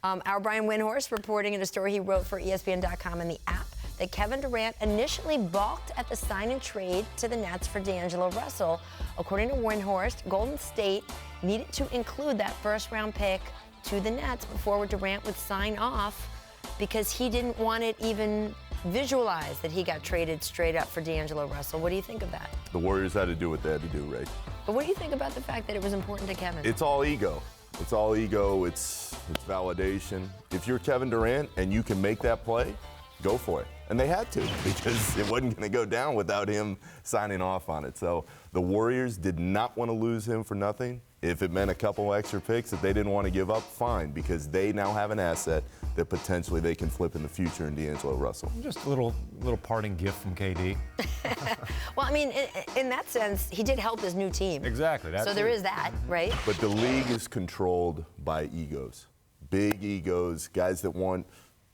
Our Brian Windhorst reporting in a story he wrote for ESPN.com and the app that Kevin Durant initially balked at the sign and trade to the Nets for D'Angelo Russell. According to Windhorst, Golden State needed to include that first-round pick to the Nets before Durant would sign off because he didn't want it even visualized that he got traded straight up for D'Angelo Russell. What do you think of that? The Warriors had to do what they had to do, right? But what do you think about the fact that it was important to Kevin? It's all ego. It's all ego. It's validation. If you're Kevin Durant and you can make that play, go for it. And they had to because it wasn't going to go down without him signing off on it. So the Warriors did not want to lose him for nothing. If it meant a couple extra picks that they didn't want to give up, fine, because they now have an asset that potentially they can flip in the future in D'Angelo Russell. Just a little parting gift from KD. Well, I mean, in that sense, he did help his new team. Exactly. So there is that, right? But the league is controlled by egos, big egos, guys that want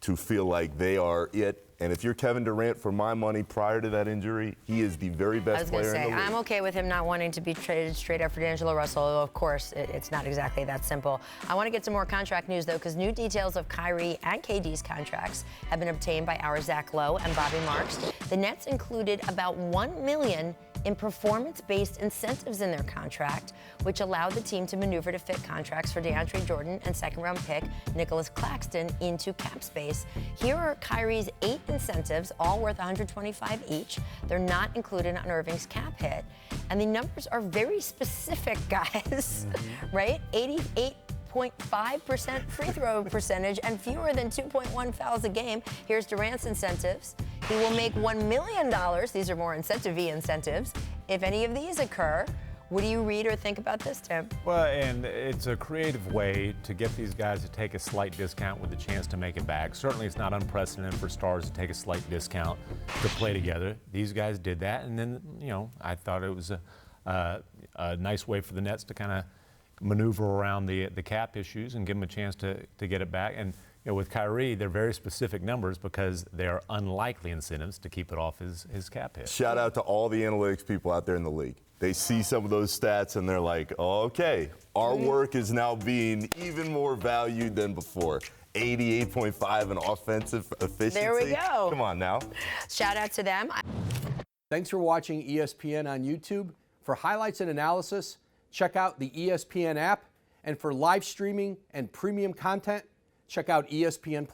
to feel like they are it. And if you're Kevin Durant, for my money, prior to that injury, he is the very best player in the league. I'm okay with him not wanting to be traded straight up for D'Angelo Russell. Of course, it's not exactly that simple. I want to get some more contract news, though, because new details of Kyrie and KD's contracts have been obtained by our Zach Lowe and Bobby Marks. The Nets included about $1 million in performance-based incentives in their contract, which allowed the team to maneuver to fit contracts for DeAndre Jordan and second-round pick Nichols Claxton into cap space. Here are Kyrie's 8 incentives, all worth $125 each. They're not included on Irving's cap hit. And the numbers are very specific, guys, right? 88.5% free throw percentage and fewer than 2.1 fouls a game. Here's Durant's incentives. He will make $1 million. These are more incentive-y incentives. If any of these occur, what do you read or think about this, Tim? Well, and it's a creative way to get these guys to take a slight discount with a chance to make it back. Certainly it's not unprecedented for stars to take a slight discount to play together. These guys did that, and then, I thought it was a nice way for the Nets to kind of maneuver around the cap issues and give them a chance to get it back. And with Kyrie, they're very specific numbers because they are unlikely incentives to keep it off his cap hit. Shout out to all the analytics people out there in the league. They see some of those stats and they're like, oh, okay, our work is now being even more valued than before. 88.5 in offensive efficiency. There we go. Come on now. Shout out to them. Thanks for watching ESPN on YouTube. For highlights and analysis, check out the ESPN app. And for live streaming and premium content, check out ESPN+.